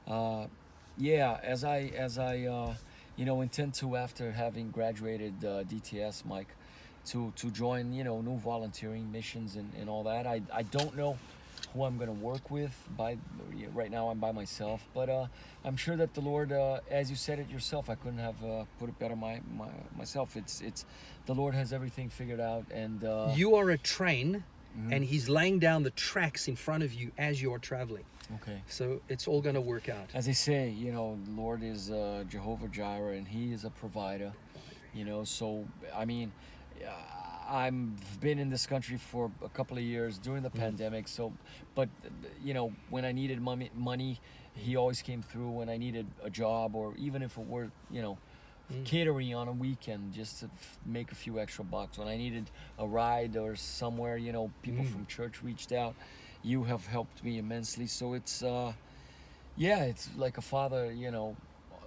Yeah, as I intend to, after having graduated DTS, Mike, to join new volunteering missions and all that. I don't know who I'm gonna work with. Right now I'm by myself, but I'm sure that the Lord, as you said it yourself, I couldn't have put it better myself. It's the Lord has everything figured out, and You are a train, mhm. and He's laying down the tracks in front of you as you're traveling. Okay. So it's all going to work out. As they say, the Lord is Jehovah Jireh, and He is a provider. So I mean, I've been in this country for a couple of years during the pandemic. So, but when I needed money, He always came through. When I needed a job, or even if it were, catering on a weekend, just to make a few extra bucks. When I needed a ride or somewhere, people from church reached out. You have helped me immensely. So it's it's like a father,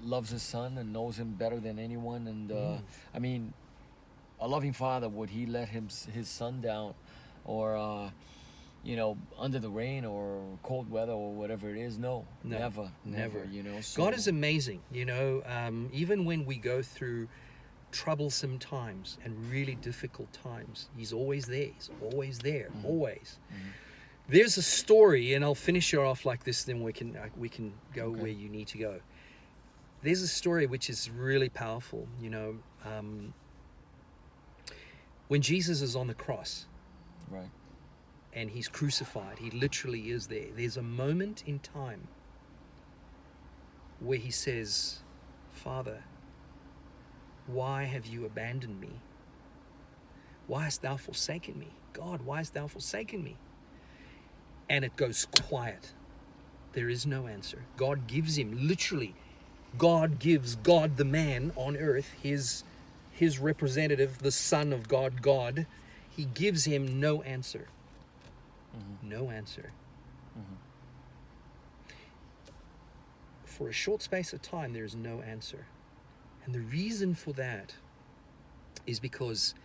loves his son and knows him better than anyone. And I mean, a loving father, would he let his son down, or under the rain or cold weather or whatever it is? No, never. So, God is amazing. Even when we go through troublesome times and really difficult times, He's always there. He's always there, always. There's a story, and I'll finish it off like this, then we can go where you need to go. There's a story which is really powerful. When Jesus is on the cross, right, and He's crucified, He literally is there. There's a moment in time where He says, "Father, why have you abandoned me? Why hast thou forsaken me? God, why hast thou forsaken me?" And it goes quiet. There is no answer. God gives Him, literally, God gives God the man on earth, his representative, the Son of God, He gives him no answer. No answer. For a short space of time, there is no answer. And the reason for that is because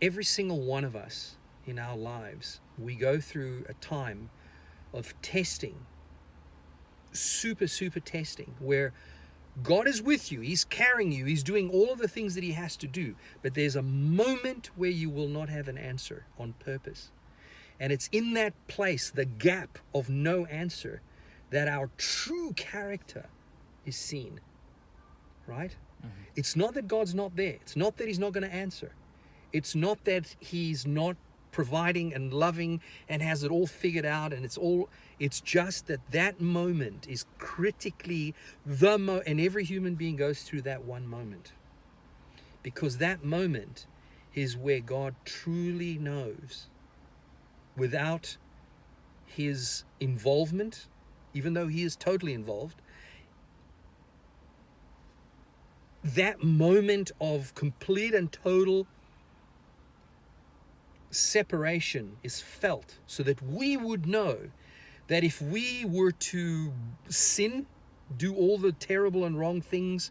every single one of us in our lives, we go through a time of testing, super testing, where God is with you. He's carrying you. He's doing all of the things that He has to do. But there's a moment where you will not have an answer on purpose. And it's in that place, the gap of no answer, that our true character is seen. Right? It's not that God's not there. It's not that He's not going to answer. It's not that He's not providing and loving and has it all figured out, and it's just that moment is critically and every human being goes through that one moment, because that moment is where God truly knows, without His involvement, even though He is totally involved. That moment of complete and total separation is felt, so that we would know that if we were to sin, do all the terrible and wrong things,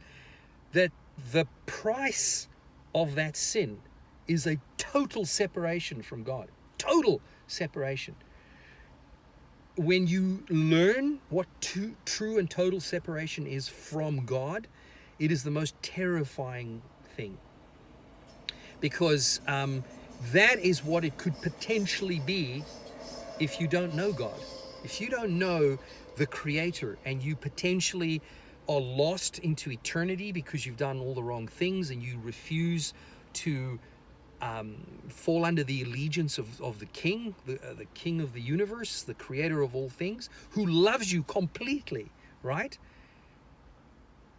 that the price of that sin is a total separation from God. Total separation. When you learn what true and total separation is from God, it is the most terrifying thing. Because that is what it could potentially be if you don't know God. If you don't know the Creator, and you potentially are lost into eternity because you've done all the wrong things, and you refuse to fall under the allegiance of the King, the King of the universe, the Creator of all things, who loves you completely, right?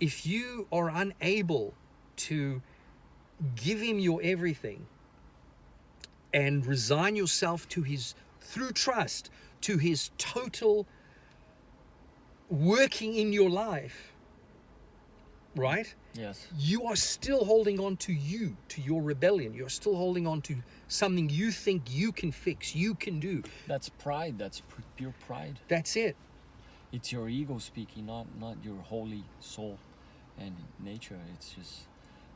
If you are unable to give Him your everything and resign yourself to His, through trust, to His total working in your life, right? yes, You are still holding on to your rebellion. You're still holding on to something you think you can fix, you can do. that's pride. That's pure pride. That's it. It's your ego speaking, not your holy soul and nature. It's just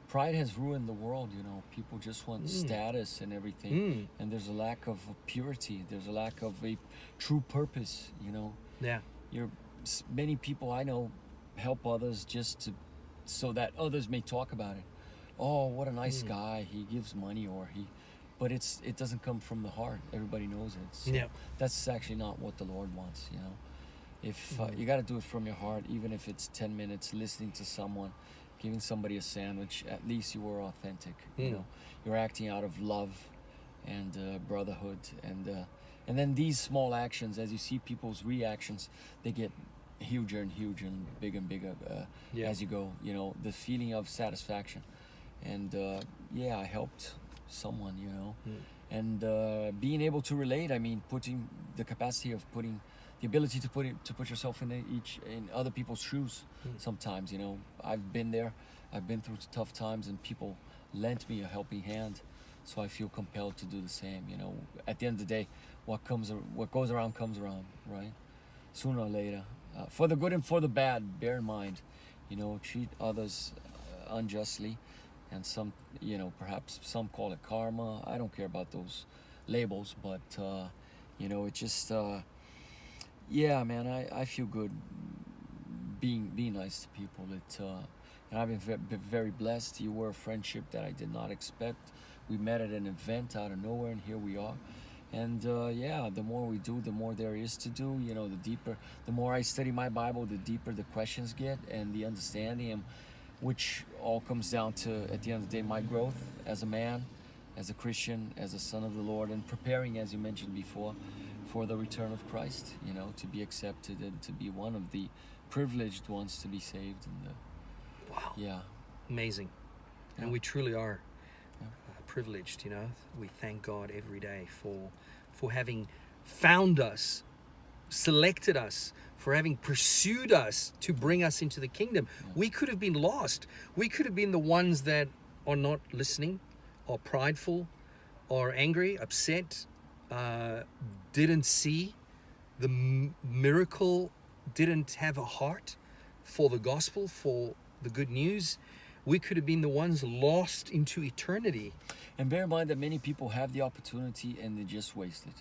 pride has ruined the world. People just want status and everything, and there's a lack of purity. There's a lack of a true purpose. Yeah. many people I know help others so that others may talk about it. Oh, what a nice guy! He gives money, but it doesn't come from the heart. Everybody knows it. So Yeah. that's actually not what the Lord wants. If you got to do it from your heart, even if it's 10 minutes listening to someone, giving somebody a sandwich, at least you were authentic. You're acting out of love and brotherhood, and then these small actions, as you see people's reactions, they get huger and huger and bigger as you go. The feeling of satisfaction, and I helped someone. And being able to relate. I mean, putting the capacity of putting. The ability to put yourself in other people's shoes. Sometimes, I've been there. I've been through tough times, and people lent me a helping hand. So I feel compelled to do the same. At the end of the day, what goes around comes around, right? Sooner or later, for the good and for the bad. Bear in mind, treat others unjustly, and some, perhaps some call it karma. I don't care about those labels, but it just. Yeah, man, I feel good being nice to people. And I've been very blessed. You were a friendship that I did not expect. We met at an event out of nowhere, and here we are. And the more we do, the more there is to do. The more I study my Bible, the deeper the questions get and the understanding, which all comes down to, at the end of the day, my growth as a man, as a Christian, as a son of the Lord, and preparing, as you mentioned before, for the return of Christ, to be accepted and to be one of the privileged ones to be saved. And wow. Yeah. Amazing. Yeah. And we truly are privileged, We thank God every day for having found us, selected us, for having pursued us to bring us into the kingdom. Yeah. We could have been lost. We could have been the ones that are not listening, or prideful, or angry, upset, didn't see the miracle, didn't have a heart for the gospel, for the good news. We could have been the ones lost into eternity. And bear in mind that many people have the opportunity and they just waste it.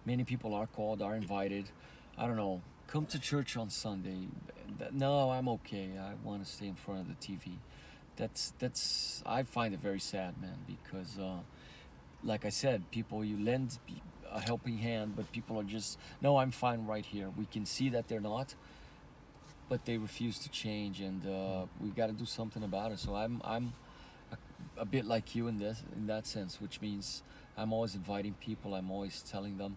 Many people are called, are invited. I don't know, come to church on Sunday. No, I'm okay. I want to stay in front of the TV. I find it very sad, man, because like I said, people, you lend a helping hand, but people are just, no, I'm fine right here. We can see that they're not, but they refuse to change, and we got to do something about it. So I'm a bit like you in that sense, which means I'm always inviting people. I'm always telling them,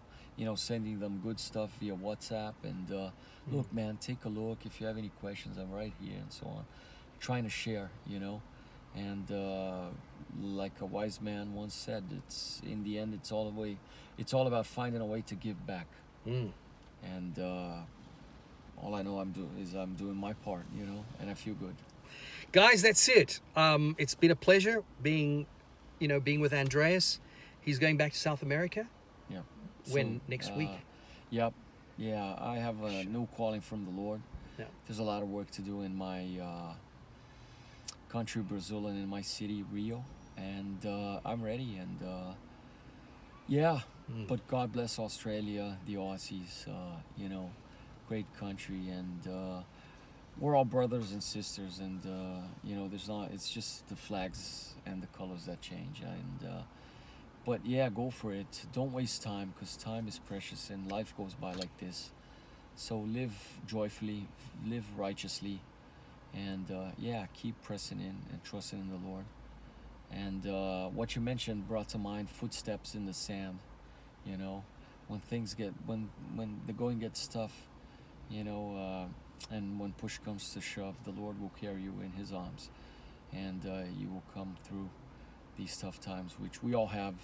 sending them good stuff via WhatsApp, and look, man, take a look. If you have any questions, I'm right here, and so on. Trying to share, and like a wise man once said, in the end, it's all about finding a way to give back. And all I know I'm doing my part, and I feel good. Guys, that's it. It's been a pleasure being with Andreas. He's going back to South America. Yeah. When next week? Yep. Yeah, I have a new calling from the Lord. Yeah. There's a lot of work to do in my country, Brazil, and in my city, Rio, and I'm ready. And but God bless Australia, the Aussies. Great country, and we're all brothers and sisters. And it's just the flags and the colors that change. And but yeah, go for it. Don't waste time, because time is precious, and life goes by like this. So live joyfully, live righteously. And keep pressing in and trusting in the Lord. And what you mentioned brought to mind footsteps in the sand. When things when the going gets tough, and when push comes to shove, the Lord will carry you in His arms, and you will come through these tough times, which we all have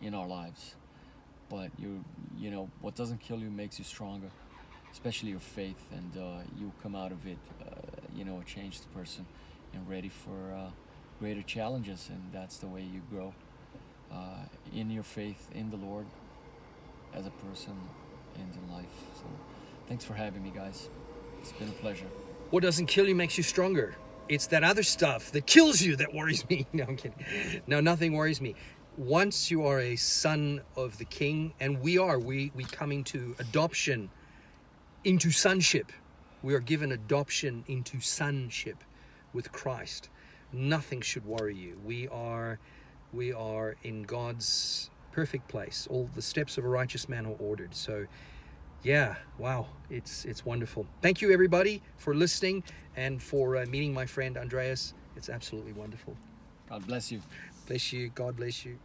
in our lives. But what doesn't kill you makes you stronger, especially your faith, and you come out of it, a changed person and ready for greater challenges. And that's the way you grow in your faith in the Lord as a person and in life. So thanks for having me, guys. It's been a pleasure. What doesn't kill you makes you stronger. It's that other stuff that kills you that worries me. No, I'm kidding. No, nothing worries me. Once you are a son of the King, and we come into adoption into sonship. We are given adoption into sonship with Christ. Nothing should worry you. We are in God's perfect place. All the steps of a righteous man are ordered. So yeah, wow, it's wonderful. Thank you everybody for listening and for meeting my friend Andreas. It's absolutely wonderful. God bless you. Bless you. God bless you.